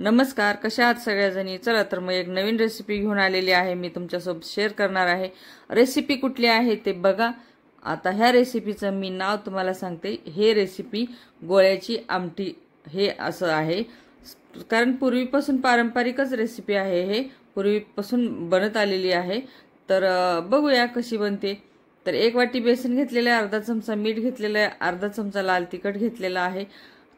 नमस्कार, कशा आहात सगळ्याजणी? चला तर मग एक नवीन रेसिपी घेऊन आलेली आहे, मी तुमच्यासोबत शेअर करणार आहे। रेसिपी कुठली आहे ते बघा। आता ह्या रेसिपीचं मी नाव तुम्हाला सांगते। हे रेसिपी गोळ्याची आमटी हे असं आहे, कारण पूर्वीपासून पारंपरिकच रेसिपी आहे, हे पूर्वीपासून बनत आलेली आहे। तर बघूया कशी बनते। तर एक वाटी बेसन घेतलेलं आहे, अर्धा चमचा मीठ घेतलेलं आहे, अर्धा चमचा लाल तिखट घेतलेला आहे,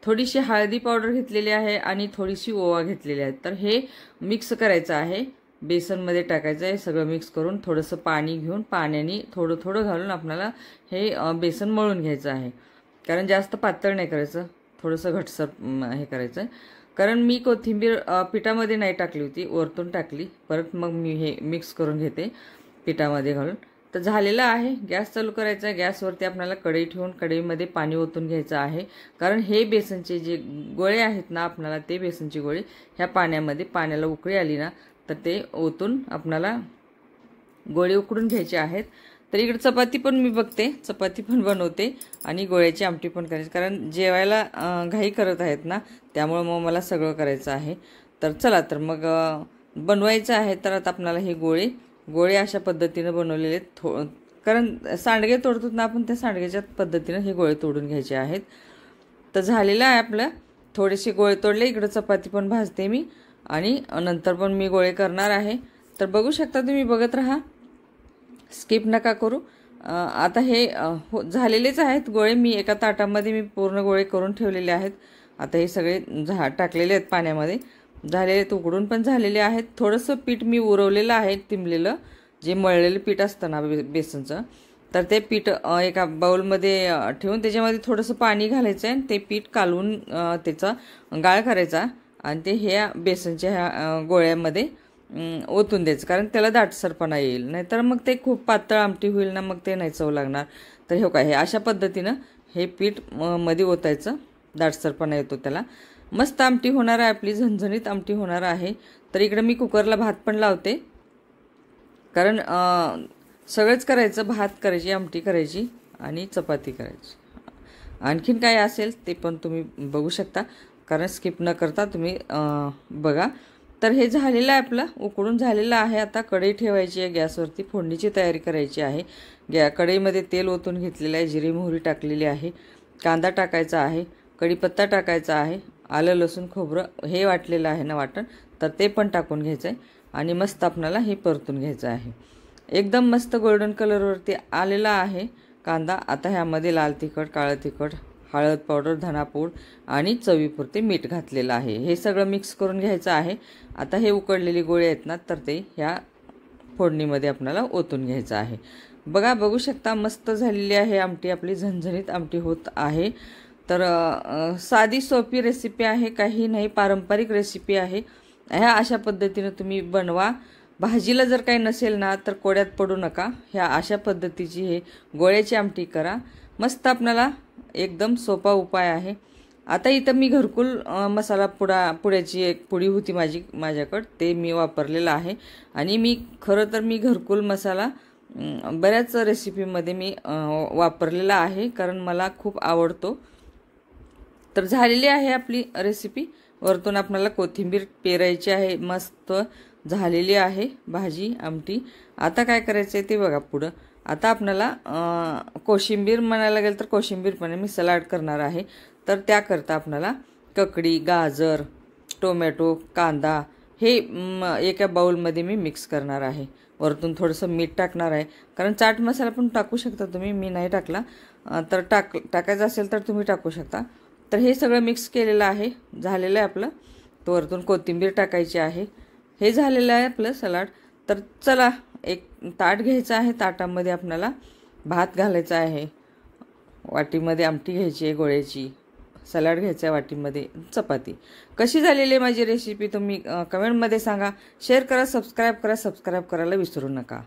थोडीशी हळदी पावडर घेतलेली आहे आणि थोडीशी ओवा घेतलेली आहे। तर हे मिक्स करायचं आहे, बेसनमध्ये टाकायचं आहे। सगळं मिक्स करून थोडंसं पाणी घेऊन पाण्याने थोडं थोडं घालून आपल्याला हे बेसन मळून घ्यायचं आहे, कारण जास्त पातळ नाही करायचं, थोडंसं घटसर हे करायचं आहे। कारण मी कोथिंबीर पिठामध्ये नाही टाकली होती, वरतून टाकली, परत मग मी हे मिक्स करून घेते पिठामध्ये घालून। तर झालेला आहे। गॅस चालू करायचा आहे, गॅसवरती आपल्याला कढई ठेवून कढईमध्ये पाणी ओतून घ्यायचं आहे, कारण हे बेसनचे जे गोळे आहेत ना, आपल्याला ते बेसनचे गोळे ह्या पाण्याला उकळी आली ना, तर ते ओतून आपल्याला गोळे उकडून घ्यायचे आहेत। तर इकडे चपाती पण मी बघते, चपाती पण बनवते आणि गोळ्याची आमटी पण करायची, कारण जेवायला घाई करत आहेत ना, त्यामुळे मग मला सगळं करायचं आहे। तर चला तर मग बनवायचं आहे। तर आता आपल्याला हे गोळे अशा पद्धतीने बनवलेले आहेत, कारण सांडगे तोडतो ना आपण, त्या सांडग्याच्या पद्धतीने हे गोळे तोडून घ्यायचे आहेत। तर झालेलं आहे आपलं, थोडेसे गोळे तोडले, इकडे चपाती पण भाजते मी आणि नंतर पण मी गोळे करणार आहे। तर बघू शकता तुम्ही, बघत राहा, स्किप नका करू। आता हे झालेलेच आहेत गोळे, मी एका ताटामध्ये मी पूर्ण गोळे करून ठेवलेले आहेत। आता हे सगळे टाकलेले आहेत पाण्यामध्ये, झालेले उकडून पण झालेले आहेत। थोडंसं पीठ मी उरवलेलं आहे, तिंबलेलं जे मळलेलं पीठ असतं ना बेसनचं, तर ते पीठ एका बाउलमध्ये ठेवून त्याच्यामध्ये थोडंसं पाणी घालायचं आहे, ते पीठ कालवून त्याचा गाळ करायचा आणि ते ह्या बेसनच्या ह्या गोळ्यामध्ये ओतून द्यायचं, कारण त्याला दाटसरपणा येईल, नाहीतर मग ते खूप पातळ आमटी होईल ना, मग ते नाही चव लागणार। तर हे काय, हे अशा पद्धतीनं हे पीठ मध्ये ओतायचं, दाटसरपणा येतो त्याला, मस्त आमटी होणार आहे आपली, झणझणीत आमटी होणार आहे। तर इकडे मी कुकरला भात पण लावते, कारण सगळंच करायचं, भात करायची, आमटी करायची आणि चपाती करायची, आणखीन काय असेल ते पण तुम्ही बघू शकता, कारण स्किप न करता तुम्ही बघा। तर हे झालेलं आहे आपलं, उकडून झालेलं आहे। आता कढई ठेवायची आहे गॅसवरती, फोडणीची तयारी करायची आहे। कढईमध्ये तेल ओतून घेतलेलं आहे, जिरी मोहरी टाकलेली आहे, कांदा टाकायचा आहे, कढीपत्ता टाकायचा आहे, आलं लसूण खोबरं हे वाटलेलं आहे ना वाटण, तर ते पण टाकून घ्यायचं आहे आणि मस्त आपल्याला हे परतून घ्यायचं आहे। एकदम मस्त गोल्डन कलरवरती आलेला आहे कांदा। आता ह्यामध्ये लाल तिखट, काळं तिखट, हळद पावडर, धनापूड आणि चवीपुरते मीठ घातलेलं आहे। हे सगळं मिक्स करून घ्यायचं आहे। आता हे उकडलेले गोळे आहेत ना, तर ते ह्या फोडणीमध्ये आपल्याला ओतून घ्यायचं आहे। बघू शकता, मस्त झालेली आहे आमटी आपली, झणझणीत आमटी होत आहे। तर साधी सोपी रेसिपी आहे, काही नाही, पारंपरिक रेसिपी आहे। ह्या अशा पद्धतीने तुम्ही बनवा। भाजीला जर काही नसेल ना, तर कोड्यात पडू नका, ह्या अशा पद्धतीची हे गोळ्याची आमटी करा, मस्त आपल्याला एकदम सोपा उपाय आहे। आता इथं मी घरकुल मसाला पुड्याची एक पुडी होती माझ्याकडं, ते मी वापरलेलं आहे आणि मी खरं तर मी घरकुल मसाला बऱ्याच रेसिपीमध्ये मी वापरलेला आहे, कारण मला खूप आवडतो। तर झालेली आहे आपली रेसिपी, वरतून आपल्याला कोथिंबीर पेरायची आहे, मस्त झालेली आहे भाजी आमटी। आता काय करायचं आहे ते बघा पुढं। आता आपल्याला कोशिंबीर म्हणायला गेलं तर कोशिंबीर पण मी सलाड करणार आहे, तर त्याकरता आपल्याला ककडी, गाजर, टोमॅटो, कांदा हे एका बाउलमध्ये मी मिक्स करणार आहे। वरतून थोडंसं मीठ टाकणार आहे, कारण चाट मसाला पण टाकू शकता तुम्ही, मी नाही टाकला, तर टाकायचं असेल तर तुम्ही टाकू शकता। तर हे सगळं मिक्स केलेलं आहे, झालेलं आहे आपलं। तर वरतून कोथिंबीर टाकायची आहे। हे झालेलं आहे आपलं सलाड। तर चला, एक ताट घ्यायचं आहे, ताटामध्ये आपल्याला भात घालायचा आहे, वाटीमध्ये आमटी घ्यायची आहे गोळ्याची, सलाड घ्यायचं आहे वाटीमध्ये, चपाती। कशी झालेली आहे माझी रेसिपी तुम्ही कमेंटमध्ये सांगा, शेअर करा, सबस्क्राईब करायला विसरू नका।